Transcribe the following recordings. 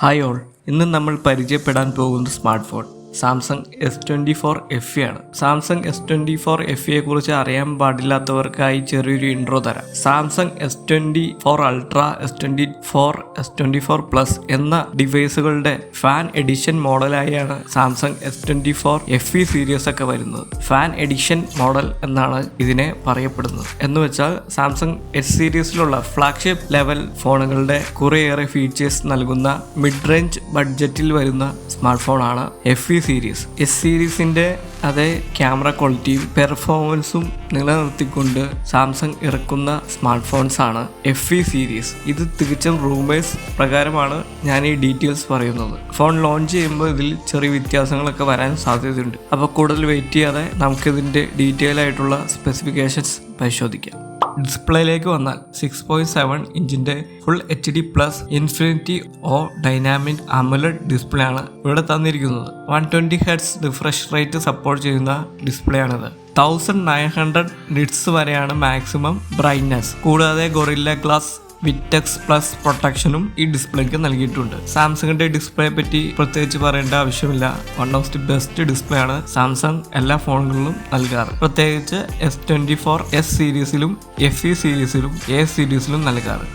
Hi all, ഇന്ന് നമ്മൾ പരിചയപ്പെടാൻ പോകുന്ന smart phone Samsung S24 FE ആണ്. സാംസങ് S24 FE കുറിച്ച് അറിയാൻ പാടില്ലാത്തവർക്കായി ചെറിയൊരു ഇൻട്രോ തരാം. Samsung S24 ultra, S24, S24 plus എന്ന ഡിവൈസുകളുടെ ഫാൻ എഡിഷൻ മോഡലായാണ് സാംസങ് S24 FE സീരീസ് ഒക്കെ വരുന്നത്. ഫാൻ എഡിഷൻ മോഡൽ എന്നാണ് ഇതിനെ പറയപ്പെടുന്നത്. എന്ന് വെച്ചാൽ സാംസങ് S സീരീസിലുള്ള ഫ്ലാഗ്ഷിപ്പ് ലെവൽ ഫോണുകളുടെ കുറേയേറെ ഫീച്ചേഴ്സ് നൽകുന്ന മിഡ് റേഞ്ച് ബഡ്ജറ്റിൽ വരുന്ന സ്മാർട്ട് ഫോണാണ് FE സീരീസ്. എസ് സീരീസിന്റെ അതേ ക്യാമറ ക്വാളിറ്റിയും പെർഫോമൻസും നിലനിർത്തിക്കൊണ്ട് സാംസങ് ഇറക്കുന്ന സ്മാർട്ട് ഫോൺസ് ആണ് FE സീരീസ്. ഇത് തികച്ചും റൂമേഴ്സ് പ്രകാരമാണ് ഞാൻ ഈ ഡീറ്റെയിൽസ് പറയുന്നത്. ഫോൺ ലോഞ്ച് ചെയ്യുമ്പോൾ ഇതിൽ ചെറിയ വ്യത്യാസങ്ങളൊക്കെ വരാൻ സാധ്യതയുണ്ട്. അപ്പോൾ കൂടുതൽ വെയിറ്റ് ചെയ്യാതെ നമുക്കിതിന്റെ ഡീറ്റെയിൽ ആയിട്ടുള്ള സ്പെസിഫിക്കേഷൻസ് പരിശോധിക്കാം. ഡിസ്പ്ലേയിലേക്ക് വന്നാൽ 6.7 ഇഞ്ചിന്റെ ഫുൾ HD പ്ലസ് ഇൻഫിനിറ്റി ഓ ഡൈനാമിക് AMOLED ഡിസ്പ്ലേ ആണ് ഇവിടെ തന്നിരിക്കുന്നത്. 120 Hz റിഫ്രഷ് റേറ്റ് സപ്പോർട്ട് ചെയ്യുന്ന ഡിസ്പ്ലേ ആണിത്. 1900 നിറ്റ്സ് വരെയാണ് മാക്സിമം ബ്രൈറ്റ്നസ്. കൂടാതെ ഗൊറില്ല ഗ്ലാസ് വിറ്റെക്സ് പ്ലസ് പ്രൊട്ടക്ഷനും ഈ ഡിസ്പ്ലേക്ക് നൽകിയിട്ടുണ്ട്. സാംസങ്ങിന്റെ ഡിസ്പ്ലേ പറ്റി പ്രത്യേകിച്ച് പറയേണ്ട ആവശ്യമില്ല. One of the best display ആണ് സാംസങ് എല്ലാ ഫോണുകളിലും നൽകാറ്. പ്രത്യേകിച്ച് S24 S സീരീസിലും FE സീരീസിലും A സീരീസിലും നൽകാറ്.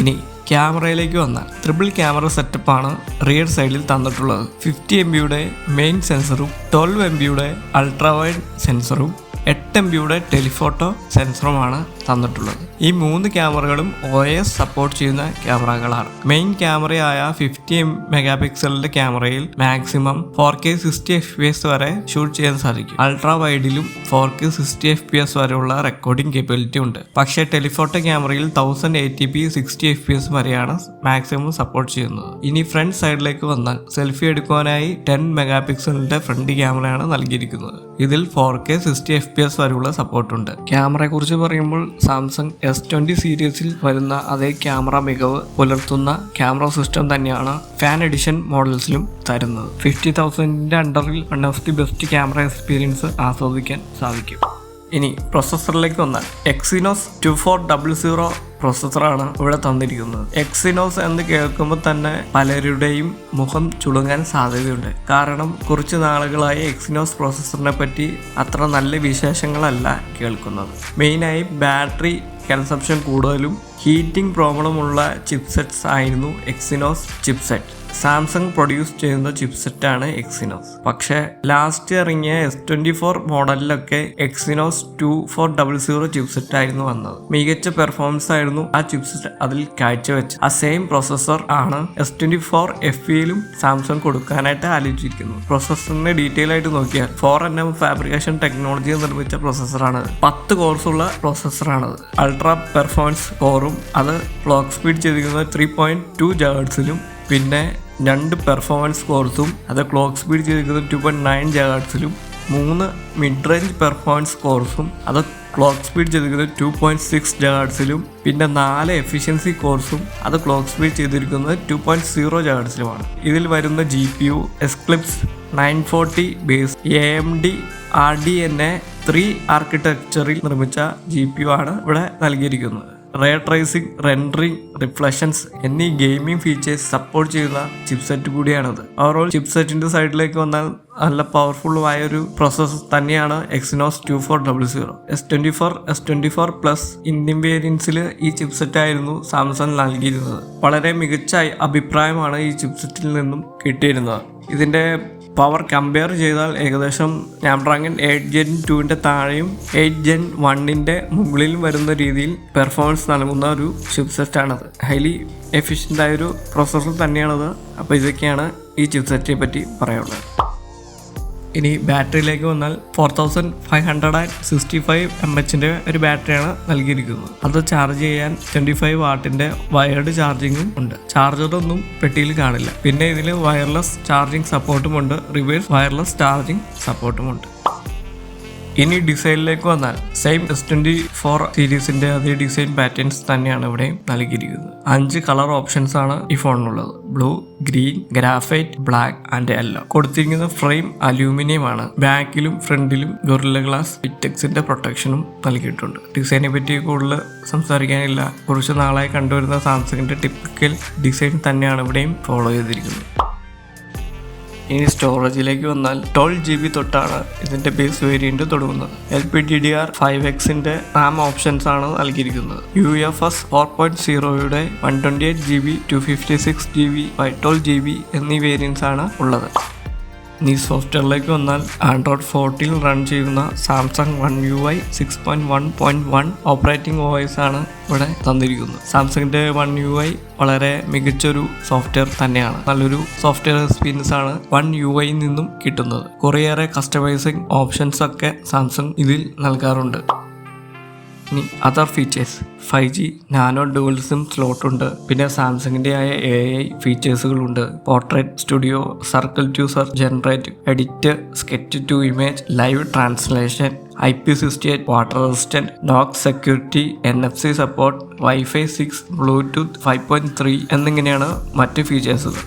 ഇനി ക്യാമറയിലേക്ക് വന്നാൽ ട്രിപ്പിൾ ക്യാമറ സെറ്റപ്പാണ് റിയർ സൈഡിൽ തന്നിട്ടുള്ളത്. 50 MBയുടെ മെയിൻ സെൻസറും 12 MBയുടെ അൾട്രാ വൈഡ് സെൻസറും 8 MBയുടെ ടെലിഫോട്ടോ സെൻസറുമാണ് തന്നിട്ടുള്ളത്. ഈ 3 ക്യാമറകളും OIS സപ്പോർട്ട് ചെയ്യുന്ന ക്യാമറകളാണ്. മെയിൻ ക്യാമറയായ 50 മെഗാപിക്സലിന്റെ ക്യാമറയിൽ മാക്സിമം 4K 60 FPS വരെ ഷൂട്ട് ചെയ്യാൻ സാധിക്കും. അൾട്രാ വൈഡിലും 4K 60 FPS വരെയുള്ള റെക്കോർഡിംഗ് കേപ്പബിലിറ്റി ഉണ്ട്. പക്ഷേ ടെലിഫോട്ടോ ക്യാമറയിൽ 1080p 60 FPS വരെയാണ് മാക്സിമം സപ്പോർട്ട് ചെയ്യുന്നത്. ഇനി ഫ്രണ്ട് സൈഡിലേക്ക് വന്നാൽ സെൽഫി എടുക്കുവാനായി 10 മെഗാപിക്സലിന്റെ ഫ്രണ്ട് ക്യാമറയാണ് നൽകിയിരിക്കുന്നത്. ഇതിൽ 4K 60 FPS വരെയുള്ള സപ്പോർട്ടുണ്ട്. ക്യാമറയെ കുറിച്ച് പറയുമ്പോൾ സാംസങ് S20 സീരീസിൽ വരുന്ന അതേ ക്യാമറ മികവ് പുലർത്തുന്ന ക്യാമറ സിസ്റ്റം തന്നെയാണ് ഫാൻ എഡിഷൻ മോഡൽസിലും തരുന്നത്. 50,000 അണ്ടറിൽ one of the best camera experience ആസ്വദിക്കാൻ സാധിക്കും. ഇനി പ്രൊസസ്സറിലേക്ക് വന്നാൽ Exynos 2400 പ്രൊസസ്സറാണ് ഇവിടെ തന്നിരിക്കുന്നത്. എക്സിനോസ് എന്ന് കേൾക്കുമ്പോൾ തന്നെ പലരുടെയും മുഖം ചുളുങ്ങാൻ സാധ്യതയുണ്ട്. കാരണം കുറച്ച് നാളുകളായി എക്സിനോസ് പ്രൊസസ്സറിനെ പറ്റി അത്ര നല്ല വിശേഷങ്ങളല്ല കേൾക്കുന്നത്. മെയിനായി ബാറ്ററി കൺസപ്ഷൻ കൂടുതലും ഹീറ്റിംഗ് പ്രോബ്ലമുള്ള ചിപ്സെറ്റ്സ് ആയിരുന്നു എക്സിനോസ് ചിപ്സെറ്റ്. സാംസങ് പ്രൊഡ്യൂസ് ചെയ്യുന്ന ചിപ്സെറ്റാണ് എക്സിനോസ്. പക്ഷേ ലാസ്റ്റ് ഇറങ്ങിയ S24 മോഡലിലൊക്കെ എക്സിനോസ് 2400 ചിപ്സെറ്റ് ആയിരുന്നു വന്നത്. മികച്ച പെർഫോമൻസ് ആയിരുന്നു ആ ചിപ്സെറ്റ് അതിൽ കാഴ്ചവെച്ചത്. ആ സെയിം പ്രൊസസ്സർ ആണ് S24 FEയിലും സാംസങ് കൊടുക്കാനായിട്ട് ആലോചിച്ചിരിക്കുന്നത്. പ്രൊസസ്സറിന്റെ ഡീറ്റെയിൽ ആയിട്ട് നോക്കിയാൽ 4nm ഫാബ്രിക്കേഷൻ ടെക്നോളജി നിർമ്മിച്ച പ്രൊസസ്സറാണ്. 10 കോഴ്സുള്ള പ്രൊസസ്സറാണത്. അൾട്രാ പെർഫോമൻസ് കോറും അത് ക്ലോക്ക് സ്പീഡ് ചെയ്തിരിക്കുന്നത് 3.2 GHz പിന്നെ 2 പെർഫോമൻസ് കോഴ്സും അത് ക്ലോക്ക് സ്പീഡ് ചെയ്തിരിക്കുന്നത് 2.9 GHz 3 മിഡ് റേഞ്ച് പെർഫോമൻസ് കോഴ്സും അത് ക്ലോക്ക് സ്പീഡ് ചെയ്തിരിക്കുന്നത് 2.6 GHz പിന്നെ 4 എഫിഷ്യൻസി കോഴ്സും അത് ക്ലോക്ക് സ്പീഡ് ചെയ്തിരിക്കുന്നത് 2.0 GHz ഇതിൽ വരുന്ന GPU Eclipse 940 base AMD RDNA 3 ആർക്കിടെക്ചറിൽ നിർമ്മിച്ച GPU ആണ് ഇവിടെ നൽകിയിരിക്കുന്നത്. റേ ട്രേസിംഗ്, റെൻഡറിംഗ്, റിഫ്ലക്ഷൻസ് എന്നീ ഗെയിമിംഗ് ഫീച്ചേഴ്സ് സപ്പോർട്ട് ചെയ്യുന്ന ചിപ്സെറ്റ് കൂടിയാണത്. ഓവറോൾ ചിപ്സെറ്റിന്റെ സൈഡിലേക്ക് വന്നാൽ നല്ല പവർഫുള്ളായ ഒരു പ്രോസസ്സർ തന്നെയാണ് Exynos 2400. S24 പ്ലസ് ഇന്ത്യൻ വേരിയൻസിൽ ഈ ചിപ്സെറ്റ് ആയിരുന്നു സാംസങ് നൽകിയിരുന്നത്. വളരെ മികച്ച അഭിപ്രായമാണ് ഈ ചിപ്സെറ്റിൽ നിന്നും കിട്ടിയിരുന്നത്. ഇതിന്റെ പവർ കമ്പയർ ചെയ്താൽ ഏകദേശം സ്നാപ്ഡ്രാഗൺ 8 Gen 2ന്റെ താഴെയും 8 Gen 1ന്റെ മുകളിലും വരുന്ന രീതിയിൽ പെർഫോമൻസ് നൽകുന്ന ഒരു ചിപ്സെറ്റാണത്. ഹൈലി എഫിഷ്യൻ്റ് ആയൊരു പ്രോസസ്സർ തന്നെയാണത്. അപ്പോൾ ഇതൊക്കെയാണ് ഈ ചിപ്സെറ്റിനെ പറ്റി പറയാനുള്ളത്. ഇനി ബാറ്ററിയിലേക്ക് വന്നാൽ 4565 mAhന്റെ ഒരു ബാറ്ററിയാണ് നൽകിയിരിക്കുന്നത്. അത് ചാർജ് ചെയ്യാൻ 25 വാട്ടിന്റെ വയർഡ് ചാർജിങ്ങും ഉണ്ട്. ചാർജറൊന്നും പെട്ടിയിൽ കാണില്ല. പിന്നെ ഇതിൽ വയർലെസ് ചാർജിങ് സപ്പോർട്ടും ഉണ്ട്. റിവേഴ്സ് വയർലെസ് ചാർജിങ് സപ്പോർട്ടും ഉണ്ട്. ഇനി ഡിസൈനിലേക്ക് വന്നാൽ സെയിം S24 സീരീസിന്റെ അതേ ഡിസൈൻ പാറ്റേൺസ് തന്നെയാണ് ഇവിടെ നൽകിയിരിക്കുന്നത്. 5 കളർ ഓപ്ഷൻസ് ആണ് ഈ ഫോണിനുള്ളത്. Blue, green, graphite, black and yellow. കൊടുത്തിരിക്കുന്ന ഫ്രെയിം അലൂമിനിയം ആണ്. ബാക്കിലും ഫ്രണ്ടിലും ഗൊറില്ല ഗ്ലാസ് വിറ്റെക്സിന്റെ പ്രൊട്ടക്ഷനും നൽകിയിട്ടുണ്ട്. ഡിസൈനെ പറ്റി കൂടുതൽ സംസാരിക്കാനില്ല. കുറച്ച് നാളായി കണ്ടുവരുന്ന സാംസങ്ങിന്റെ ടിപ്പിക്കൽ ഡിസൈൻ തന്നെയാണ് ഇവിടെയും ഫോളോ ചെയ്തിരിക്കുന്നത്. ഇനി സ്റ്റോറേജിലേക്ക് വന്നാൽ 12GB തൊട്ടാണ് ഇതിന്റെ ബേസ് വേരിയന്റ് തുടങ്ങുന്നത്. LPDDR5Xന്റെ റാം ഓപ്ഷൻസ് ആണ് നൽകിയിരിക്കുന്നത്. UFS 4.0യുടെ 128GB, 256GB, 512GB എന്നീ വേരിയൻസ് ആണ് ഉള്ളത്. ഇനി സോഫ്റ്റ്വെയറിലേക്ക് വന്നാൽ ആൻഡ്രോയിഡ് 14 റൺ ചെയ്യുന്ന Samsung One UI 6.1.1 operating OS ആണ് ഇവിടെ തന്നിരിക്കുന്നത്. സാംസങ്ങിന്റെ One UI വളരെ മികച്ചൊരു സോഫ്റ്റ്വെയർ തന്നെയാണ്. നല്ലൊരു സോഫ്റ്റ്വെയർ എക്സ്പീരിയൻസ് ആണ് One UI നിന്നും കിട്ടുന്നത്. കുറേയേറെ കസ്റ്റമൈസിങ് ഓപ്ഷൻസ് ഒക്കെ സാംസങ് ഇതിൽ നൽകാറുണ്ട്. ഇനി other features 5G nano dual SIM slot ഉണ്ട്. പിന്നെ സാംസങ്ങിന്റെ ആയ AI ഫീച്ചേഴ്സുകളുണ്ട്. Portrait studio, circle to generate, edit, sketch to image, live translation, IP68 water resistant, knock security, NFC support, Wi-Fi 6, Bluetooth 5.3 എന്നിങ്ങനെയാണ് മറ്റ് ഫീച്ചേഴ്സുകൾ.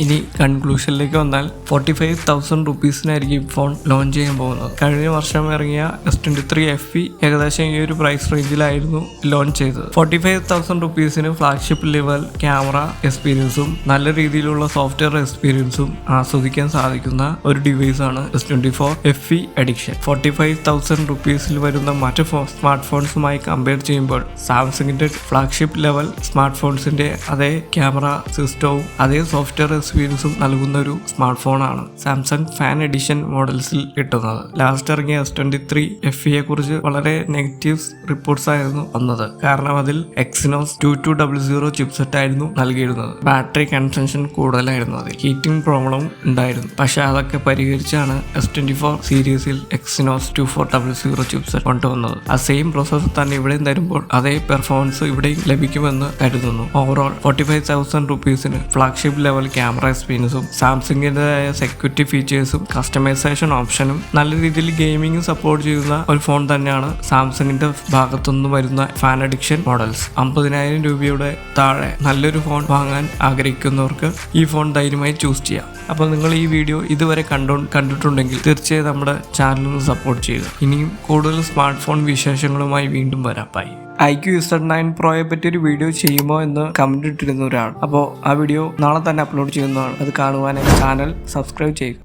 ഇനി കൺക്ലൂഷനിലേക്ക് വന്നാൽ 45,000 റുപ്പീസിനായിരിക്കും ഫോൺ ലോഞ്ച് ചെയ്യാൻ പോകുന്നത്. കഴിഞ്ഞ വർഷം ഇറങ്ങിയ S23 FE ഏകദേശം ഈ ഒരു പ്രൈസ് റേഞ്ചിലായിരുന്നു ലോഞ്ച് ചെയ്തത്. 45,000 റുപ്പീസിന് ഫ്ലാഗ്ഷിപ്പ് ലെവൽ ക്യാമറ എക്സ്പീരിയൻസും നല്ല രീതിയിലുള്ള സോഫ്റ്റ്വെയർ എക്സ്പീരിയൻസും ആസ്വദിക്കാൻ സാധിക്കുന്ന ഒരു ഡിവൈസാണ് S24 FE എഡിഷൻ. 45,000 റുപ്പീസിൽ വരുന്ന മറ്റ് സ്മാർട്ട് ഫോൺസുമായി കമ്പയർ ചെയ്യുമ്പോൾ സാംസങ്ങിന്റെ ഫ്ലാഗ്ഷിപ്പ് ലെവൽ സ്മാർട്ട് ഫോൺസിന്റെ അതേ ക്യാമറ സിസ്റ്റവും അതേ സോഫ്റ്റ്വെയർ എക്സ്പീരിയൻസും നൽകുന്ന ഒരു സ്മാർട്ട് ഫോണാണ് സാംസങ് ഫാൻ എഡിഷൻ മോഡൽസിൽ കിട്ടുന്നത്. ലാസ്റ്റ് ഇറങ്ങിയ S23 FE കുറിച്ച് വളരെ നെഗറ്റീവ്സ് റിപ്പോർട്ട്സ് ആയിരുന്നു വന്നത്. കാരണം അതിൽ Exynos 2200 ചിപ്സെറ്റ് ആയിരുന്നു നൽകിയിരുന്നത്. ബാറ്ററി കൺസംഷൻ കൂടുതലായിരുന്നു. അതിൽ ഹീറ്റിംഗ് പ്രോബ്ലം ഉണ്ടായിരുന്നു. പക്ഷെ അതൊക്കെ പരിഹരിച്ചാണ് S24 സീരീസിൽ Exynos 2400 ചിപ്സെറ്റ് കൊണ്ടുവന്നത്. ആ സെയിം പ്രോസസ്സർ തന്നെ ഇവിടെയും തരുമ്പോൾ അതേ പെർഫോമൻസ് ഇവിടെയും ലഭിക്കുമെന്ന് കരുതുന്നു. ഓവറോൾ 45,000 റുപ്പീസിന് ഫ്ലാഗ്ഷിപ്പ് ലെവൽ ക്യാമറ എക്സ്പീരിയൻസും സാംസങ്ങിൻ്റെതായ സെക്യൂരിറ്റി ഫീച്ചേഴ്സും കസ്റ്റമൈസേഷൻ ഓപ്ഷനും നല്ല രീതിയിൽ ഗെയിമിംഗ് സപ്പോർട്ട് ചെയ്യുന്ന ഒരു ഫോൺ തന്നെയാണ് സാംസങ്ങിന്റെ ഭാഗത്തുനിന്ന് വരുന്ന ഫാൻ അഡിക്ഷൻ മോഡൽസ്. 50,000 രൂപയുടെ താഴെ നല്ലൊരു ഫോൺ വാങ്ങാൻ ആഗ്രഹിക്കുന്നവർക്ക് ഈ ഫോൺ ധൈര്യമായി ചൂസ് ചെയ്യാം. അപ്പോൾ നിങ്ങൾ ഈ വീഡിയോ ഇതുവരെ കണ്ടിട്ടുണ്ടെങ്കിൽ തീർച്ചയായും നമ്മുടെ ചാനൽ സപ്പോർട്ട് ചെയ്യുക. ഇനിയും കൂടുതൽ സ്മാർട്ട് ഫോൺ വിശേഷങ്ങളുമായി വീണ്ടും വരാം. ബൈ. iQOO Z9 Proയെ പറ്റി ഒരു വീഡിയോ ചെയ്യുമോ എന്ന് കമന്റ് ഇട്ടിരുന്ന ഒരാൾ. അപ്പോൾ ആ വീഡിയോ നാളെ തന്നെ അപ്ലോഡ് ചെയ്യുന്നതാണ്. അത് കാണുവാനായി ചാനൽ സബ്സ്ക്രൈബ് ചെയ്യുക.